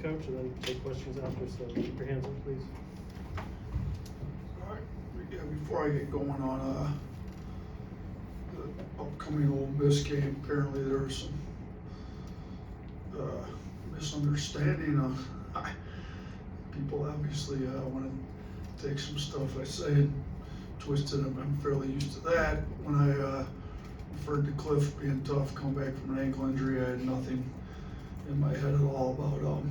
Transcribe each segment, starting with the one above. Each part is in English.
Coach, and then take questions after, so keep your hands up, please. All right, yeah, before I get going on the upcoming Ole Miss game, apparently there was some misunderstanding of people obviously want to take some stuff I say and twist it. I'm fairly used to that. When I referred to Cliff being tough, coming back from an ankle injury, I had nothing in my head at all about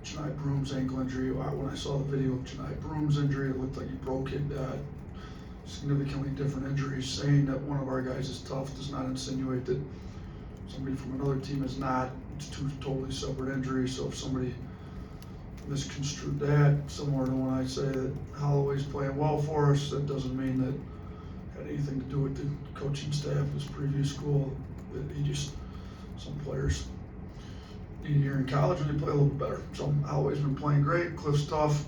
Chani Broom's ankle injury. When I saw the video of Chani Broom's injury, it looked like he broke it. Significantly different injuries. Saying that one of our guys is tough does not insinuate that somebody from another team is not. It's two totally separate injuries. So if somebody misconstrued that, similar to when I say that Holloway's playing well for us, that doesn't mean that had anything to do with the coaching staff of his previous school. That some players need a year in college and they play a little better. So Holloway's been playing great. Cliff's tough.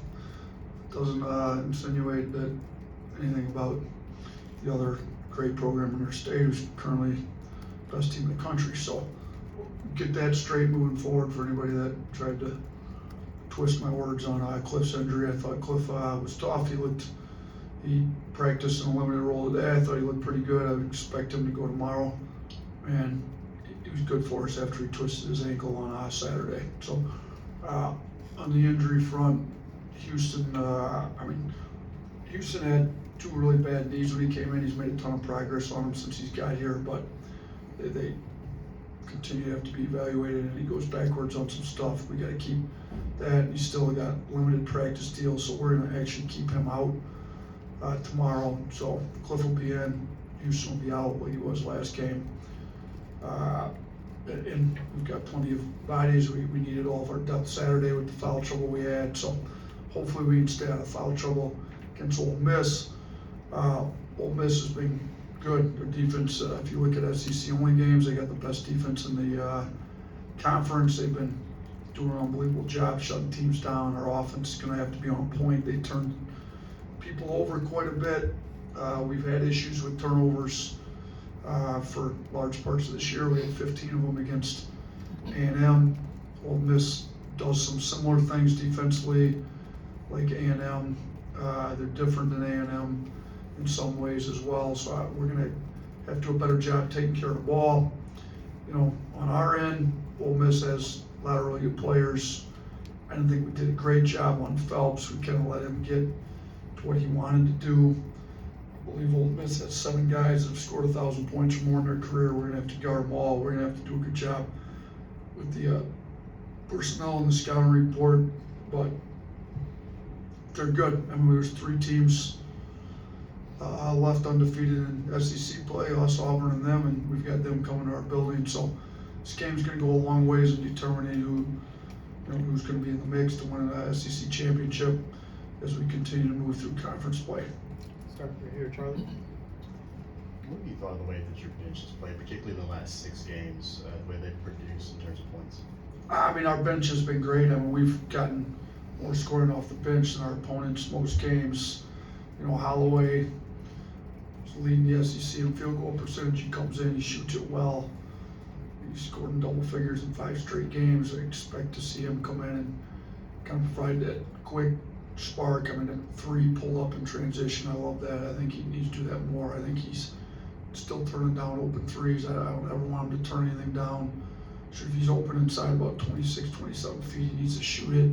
Doesn't insinuate that anything about the other great program in our state, who's currently best team in the country. So get that straight moving forward for anybody that tried to twist my words on Cliff's injury. I thought Cliff was tough. He practiced in a limited role today. I thought he looked pretty good. I would expect him to go tomorrow. And he was good for us after he twisted his ankle on Saturday. So on the injury front, Houston had two really bad knees when he came in. He's made a ton of progress on them since he's got here, but they continue to have to be evaluated, and he goes backwards on some stuff. We got to keep that. He's still got limited practice deals, so we're going to actually keep him out tomorrow. So Cliff will be in, Houston will be out like he was last game. And we've got plenty of bodies. We needed all of our depth Saturday with the foul trouble we had, so hopefully we can stay out of foul trouble against Ole Miss. Ole Miss has been good. Their defense, if you look at SEC only games, they got the best defense in the conference. They've been doing an unbelievable job shutting teams down. Our offense is going to have to be on point. They turn people over quite a bit. We've had issues with turnovers for large parts of this year. We had 15 of them against A&M. Ole Miss does some similar things defensively like A&M. They're different than A&M in some ways as well. So we're going to have to do a better job taking care of the ball. You know, on our end, Ole Miss has a lot of really good players. I didn't think we did a great job on Phelps. We kind of let him get to what he wanted to do. I believe Ole Miss has 7 guys that have scored 1,000 points or more in their career. We're going to have to guard them all. We're going to have to do a good job with the personnel and the scouting report, but they're good. I mean, there's 3 teams left undefeated in SEC play, us, Auburn, and them, and we've got them coming to our building. So this game's going to go a long ways in determining who's going to be in the mix to win an SEC championship as we continue to move through conference play. Start right here, Charlie. What have you thought of the way that your bench has played, particularly the last 6 games, the way they've produced in terms of points? I mean, our bench has been great. I mean, we've gotten more scoring off the bench than our opponents most games. You know, Holloway is leading the SEC in field goal percentage. He comes in, he shoots it well. He scored in double figures in 5 straight games. I expect to see him come in and kind of provide that quick spark. I mean, a 3 pull up in transition. I love that. I think he needs to do that more. I think he's still turning down open threes. I don't ever want him to turn anything down. So if he's open inside about 26, 27 feet, he needs to shoot it.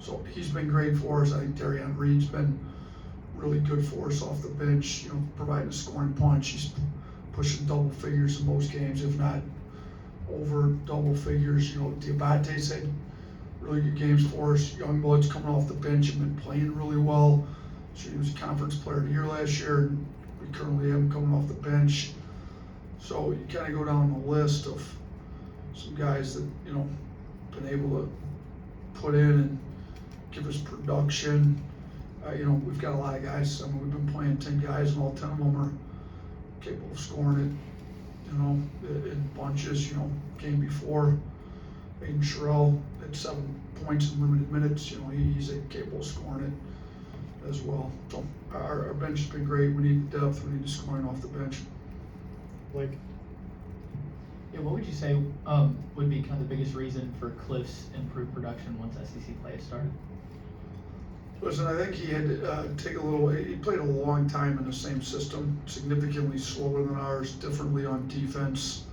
So he's been great for us. I think Darian Reed's been really good for us off the bench, you know, providing a scoring punch. He's pushing double figures in most games, if not over double figures. You know, Diabate's had really good games for us. Youngblood's coming off the bench and been playing really well. So he was a conference player of the year last year, and we currently have him coming off the bench. So you kind of go down the list of some guys that, you know, been able to put in and give us production. You know, we've got a lot of guys. I mean, we've been playing 10 guys, and all 10 of them are capable of scoring it, you know, in bunches. You know, game before, Aiden Sherrill had 7 points in limited minutes. You know, he's capable of scoring it as well. So our bench has been great. We need depth. We need the scoring off the bench. Blake. Yeah, what would you say would be kind of the biggest reason for Cliff's improved production once SEC play has started? Listen, I think he had to take a little, he played a long time in the same system, significantly slower than ours, differently on defense.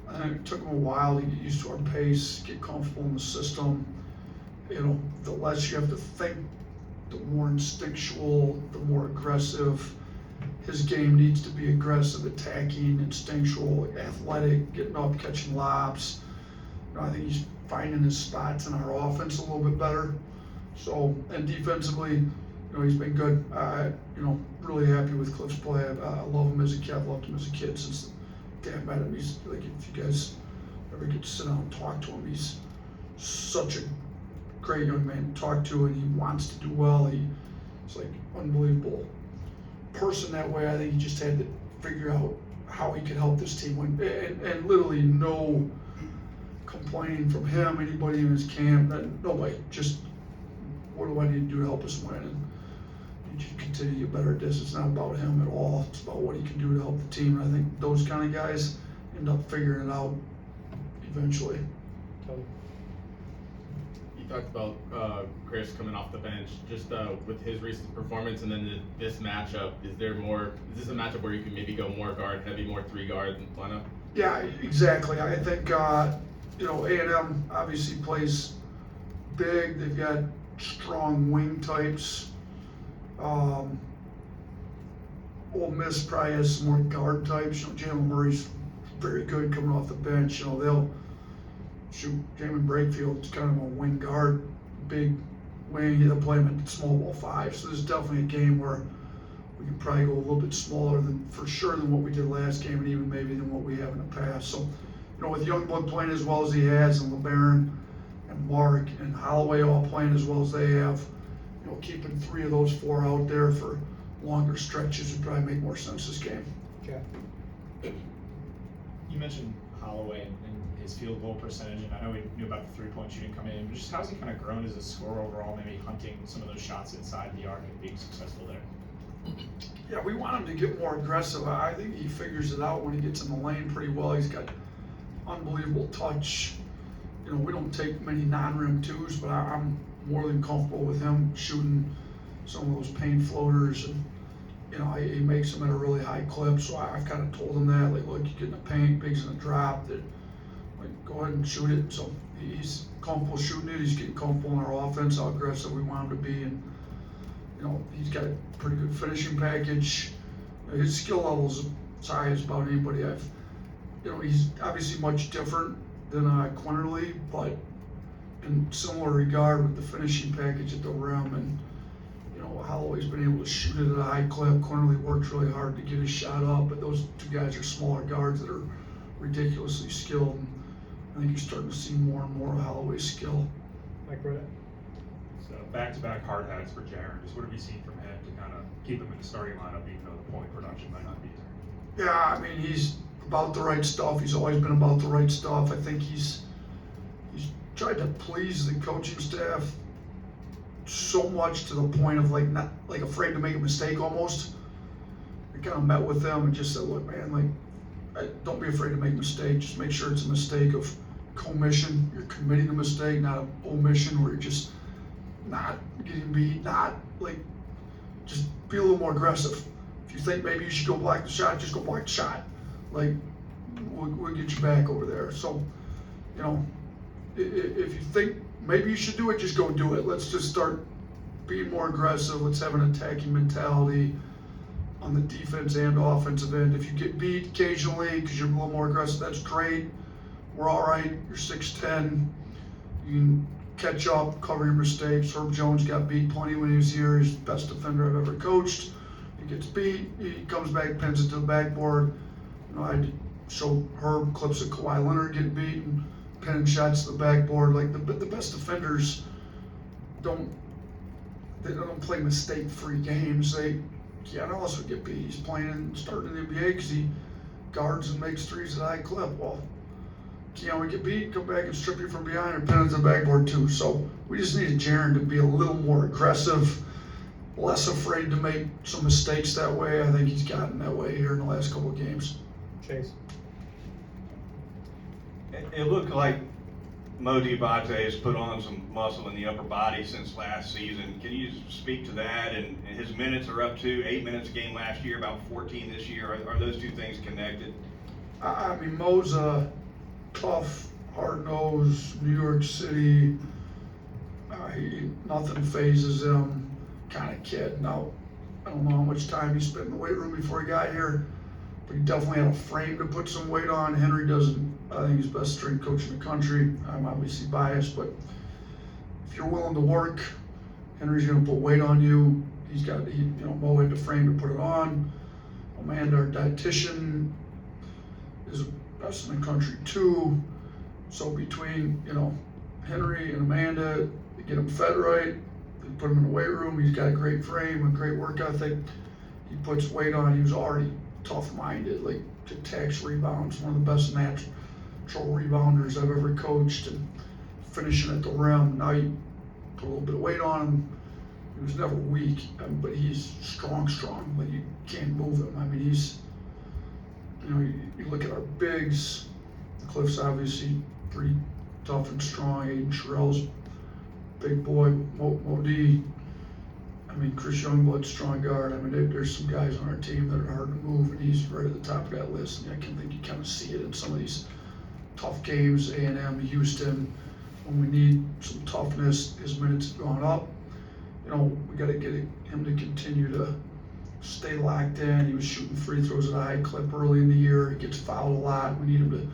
And it took him a while to get used to our pace, get comfortable in the system. You know, the less you have to think, the more instinctual, the more aggressive. His game needs to be aggressive, attacking, instinctual, athletic, getting up, catching lobs. You know, I think he's finding his spots in our offense a little bit better. So, and defensively, you know, he's been good. You know, really happy with Cliff's play. I love him as a kid. I've loved him as a kid since the day I met him. He's like, if you guys ever get to sit down and talk to him, he's such a great young man to talk to, and he wants to do well. He's like unbelievable person that way. I think he just had to figure out how he could help this team win, and literally no complaining from him, anybody in his camp, nobody. Just what do I need to do to help us win? And you just continue to get better at this. It's not about him at all. It's about what he can do to help the team. And I think those kind of guys end up figuring it out eventually. Tony? You talked about Chris coming off the bench, just with his recent performance, and then this matchup. Is this a matchup where you can maybe go more guard heavy, more 3-guard than Plano? Yeah, exactly. I think you know, A&M obviously plays big. They've got strong wing types. Ole Miss probably has some more guard types. You know, Jalen Murray's very good coming off the bench. You know, they'll shoot. Jamin Breakfield's kind of a wing guard, big wing. They'll play him at small ball 5. So there's definitely a game where we can probably go a little bit smaller than what we did last game, and even maybe than what we have in the past. So, you know, with Youngblood playing as well as he has, and LeBaron and Mark and Holloway all playing as well as they have, you know, keeping 3 of those 4 out there for longer stretches would probably make more sense this game. Jack? You mentioned Holloway and his field goal percentage, and I know we knew about the 3-point shooting coming in, but just how's he kind of grown as a scorer overall, maybe hunting some of those shots inside the arc and being successful there? Yeah, we want him to get more aggressive. I think he figures it out when he gets in the lane pretty well. He's got unbelievable touch. You know, we don't take many non-rim 2s, but I'm more than comfortable with him shooting some of those paint floaters, and you know, he makes them at a really high clip. So I've kind of told him that, like, look, you get in the paint, Big's in the drop, that like go ahead and shoot it. So he's comfortable shooting it. He's getting comfortable in our offense, how aggressive we want him to be, and you know, he's got a pretty good finishing package. His skill level's as high as about anybody I've. You know, he's obviously much different than Quinterly, but in similar regard with the finishing package at the rim, and you know, Holloway's been able to shoot it at a high clip. Quinterly worked really hard to get his shot up, but those 2 guys are smaller guards that are ridiculously skilled. And I think you're starting to see more and more of Holloway's skill. Mike Rudek? So back-to-back hard hats for Jaren. Just what have you seen from him to kind of keep him in the starting lineup, even though the point production might not be there? Yeah, I mean, he's about the right stuff. He's always been about the right stuff. I think he's tried to please the coaching staff so much to the point of like not like afraid to make a mistake almost. I kind of met with them and just said, look, man, like, don't be afraid to make a mistake. Just make sure it's a mistake of commission. You're committing a mistake, not an omission where you're just not getting beat, not like, just be a little more aggressive. If you think maybe you should go block the shot, just go block the shot. Like, we'll get you back over there. So, you know, if you think maybe you should do it, just go do it. Let's just start being more aggressive. Let's have an attacking mentality on the defense and offensive end. If you get beat occasionally because you're a little more aggressive, that's great. We're all right. You're 6'10". You can catch up, cover your mistakes. Herb Jones got beat plenty when he was here. He's the best defender I've ever coached. He gets beat. He comes back, pins it to the backboard. You know, I showed Herb clips of Kawhi Leonard getting beat and pinning shots to the backboard. Like the best defenders don't play mistake-free games. Keanu Ellis would get beat. He's playing and starting in the NBA because he guards and makes 3s at a high clip. Well, Keanu would get beat, come back and strip you from behind or pin it to the backboard too. So we just needed Jaren to be a little more aggressive, less afraid to make some mistakes that way. I think he's gotten that way here in the last couple of games. Chase? It looked like Mo Diabate has put on some muscle in the upper body since last season. Can you speak to that? And his minutes are up to 8 minutes a game last year, about 14 this year. Are those two things connected? I mean, Mo's a tough, hard-nosed, New York City, nothing phases him kind of kid. Now, I don't know how much time he spent in the weight room before he got here, but he definitely had a frame to put some weight on. Henry doesn't. I think he's the best strength coach in the country. I'm obviously biased, but if you're willing to work, Henry's going to put weight on you. Mo had the frame to put it on. Amanda, our dietitian, is best in the country too. So between, Henry and Amanda, they get him fed right, they put him in the weight room. He's got a great frame, a great work ethic. He puts weight on. He was already tough-minded, like attacks rebounds, one of the best natural rebounders I've ever coached, and finishing at the rim. Now you put a little bit of weight on him. He was never weak, but he's strong. Like you can't move him. I mean, he's, you look at our bigs. Cliff's obviously pretty tough and strong. Aiden Sherrell's big boy. Mo D. I mean, Chris Youngblood's strong guard. I mean, there's some guys on our team that are hard to move, and he's right at the top of that list. And I can think you kind of see it in some of these tough games, A&M, Houston. When we need some toughness, his minutes have gone up. We got to get him to continue to stay locked in. He was shooting free throws at a high clip early in the year. He gets fouled a lot. We need him to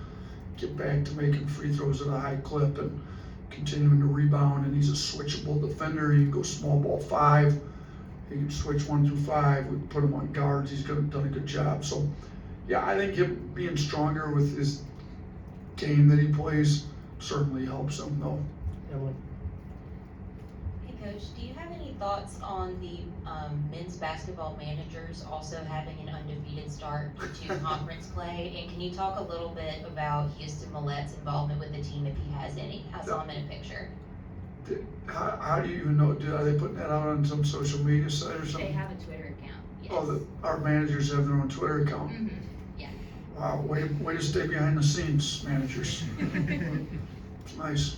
get back to making free throws at a high clip and continuing to rebound. And he's a switchable defender. He can go small ball 5. He can switch 1 through 5. We put him on guards. He's done a good job. So, yeah, I think him being stronger with his game that he plays certainly helps him, though. Emily? Hey, Coach, do you have any thoughts on the men's basketball managers also having an undefeated start to conference play? And can you talk a little bit about Houston Millette's involvement with the team, if he has any? I saw him in a picture. How do you even know? Are they putting that out on some social media site or something? They have a Twitter account, yes. Oh, our managers have their own Twitter account? Mm-hmm, yeah. Wow, way to stay behind the scenes, managers. It's nice.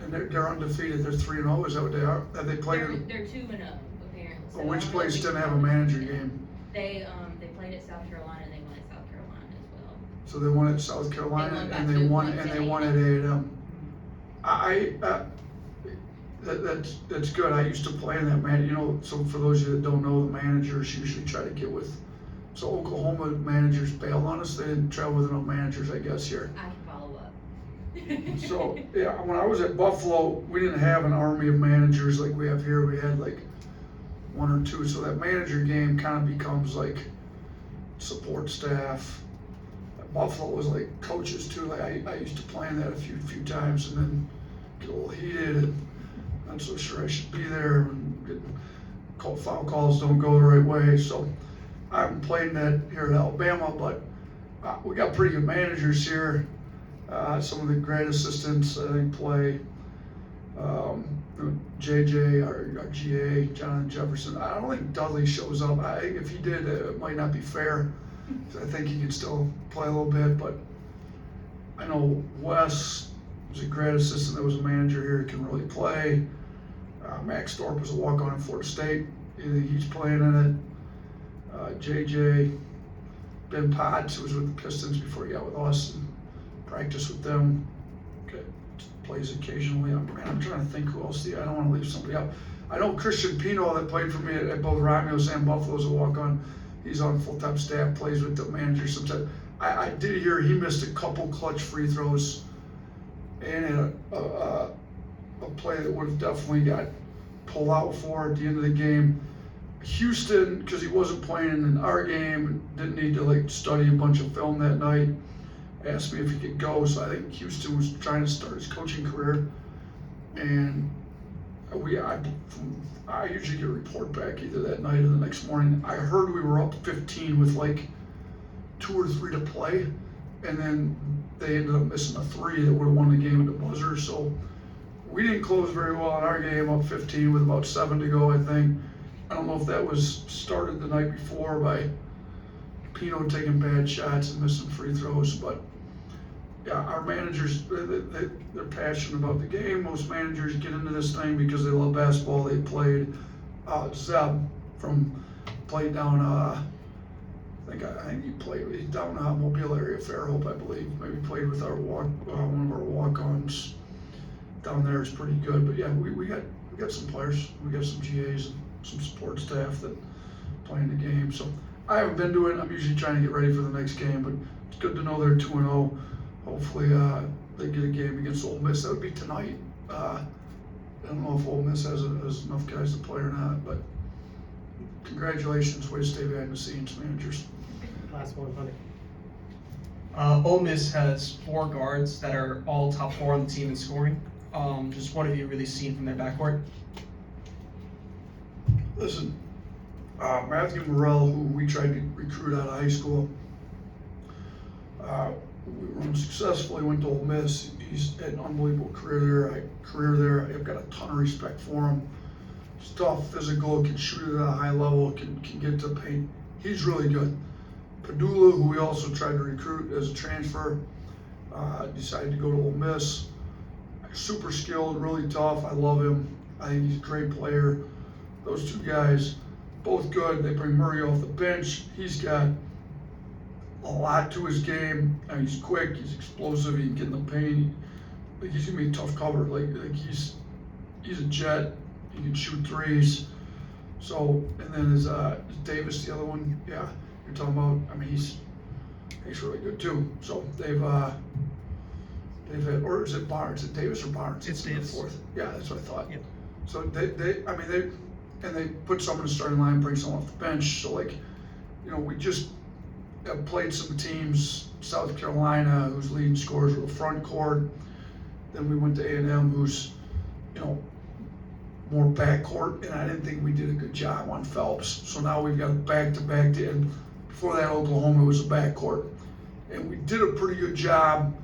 And they're undefeated. They're 3-0. Is that what they are? Have they played? They're 2-0 apparently. So Well, which place didn't have a manager game? They played at South Carolina. They won at South Carolina as well. So they won at South Carolina They won by and they 2 won points and at they won at A&M. That's good. I used to play in that so for those of you that don't know, the managers usually try to get with. So Oklahoma managers bailed on us. They didn't travel with enough managers, I guess, here. I can follow up. So, yeah, when I was at Buffalo, we didn't have an army of managers like we have here. We had like 1 or 2. So that manager game kind of becomes like support staff. At Buffalo was like coaches too. Like I used to play in that a few times and then get a little heated and not so sure I should be there. And foul calls don't go the right way. So I haven't played in that here at Alabama, but we got pretty good managers here. Some of the great assistants, I think, play. JJ, our GA, Jonathan Jefferson. I don't think Dudley shows up. If he did, it might not be fair. I think he can still play a little bit, but I know Wes was a great assistant that was a manager here. He can really play. Max Thorpe was a walk-on at Florida State. He's playing in it. JJ, Ben Potts, who was with the Pistons before he got with us, and practiced with them. Okay. Plays occasionally. I'm trying to think who else. I don't want to leave somebody out. I know Christian Pino that played for me at both Romulus and Buffalo's a walk-on. He's on full-time staff, plays with the manager sometimes. I did hear he missed a couple clutch free throws and a play that would have definitely got pulled out for at the end of the game. Houston, because he wasn't playing in our game, didn't need to study a bunch of film that night, asked me if he could go. So I think Houston was trying to start his coaching career, and I usually get a report back either that night or the next morning. I heard we were up 15 with 2 or 3 to play, and then they ended up missing a 3 that would have won the game at the buzzer. So we didn't close very well in our game, up 15 with about 7 to go, I think. I don't know if that was started the night before by Pino taking bad shots and missing free throws, but yeah, our managers, they're passionate about the game. Most managers get into this thing because they love basketball. They played, Zeb played down, I think he played, he's down Mobile area, Fairhope, I believe. Maybe played with our one of our walk-ons down there. Is pretty good. But yeah, we got some players. We got some GAs and some support staff that play in the game. So I haven't been to it. I'm usually trying to get ready for the next game, but it's good to know they're 2-0. Hopefully, they get a game against Ole Miss. That would be tonight. I don't know if Ole Miss has enough guys to play or not, but congratulations. Way to stay behind the scenes, managers. Last one, honey. Ole Miss has 4 guards that are all top 4 on the team in scoring. Just what have you really seen from their backcourt? Listen, Matthew Morrell, who we tried to recruit out of high school, we were unsuccessful. He went to Ole Miss. He's had an unbelievable career there. I've got a ton of respect for him. He's tough, physical, can shoot it at a high level, can get to the paint. He's really good. Padula, who we also tried to recruit as a transfer, decided to go to Ole Miss. Super skilled, really tough. I love him. I think he's a great player. Those 2 guys, both good. They bring Murray off the bench. He's got a lot to his game. I mean, he's quick, he's explosive, he can get in the paint. He's gonna be a tough cover. Like he's a jet. He can shoot threes. So, and then is Davis the other one? Yeah, you're talking about. I mean, he's really good too. So they've had, or is it Barnes? Is it Davis or Barnes? It's in the Davis. 4th. Yeah, that's what I thought. Yep. So they put someone in the starting line, bring someone off the bench. So like, we just have played some teams, South Carolina, who's leading scorers with a front court. Then we went to A&M, who's, more backcourt, and I didn't think we did a good job on Phelps. So now we've got a back-to-back, and before that, Oklahoma was a backcourt. And we did a pretty good job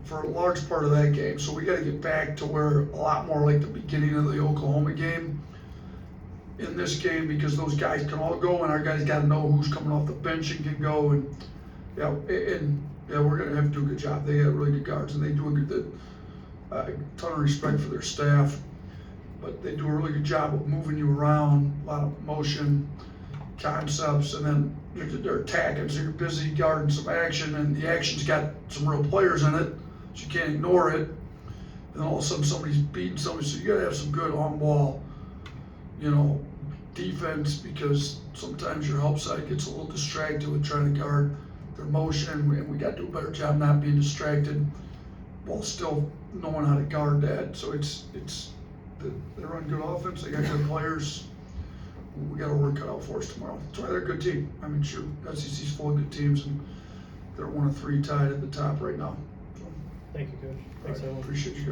for a large part of that game. So we got to get back to where a lot more like the beginning of the Oklahoma game in this game, because those guys can all go, and our guys got to know who's coming off the bench and can go. And we're gonna have to do a good job. They got really good guards, and they do a good, ton of respect for their staff, but they do a really good job of moving you around, a lot of motion, concepts, and then they're attacking, so you're busy guarding some action, and the action's got some real players in it, so you can't ignore it. And then all of a sudden somebody's beating somebody, so you gotta have some good on-ball, defense, because sometimes your help side gets a little distracted with trying to guard their motion, and we got to do a better job not being distracted while still knowing how to guard that. So they run good offense, they got good players. We got our work cut out for us tomorrow. That's why they're a good team. I mean, sure, SEC's full of good teams, and they're 1 of 3 tied at the top right now. So, Thank you, Coach. Thanks, everyone. appreciate you guys.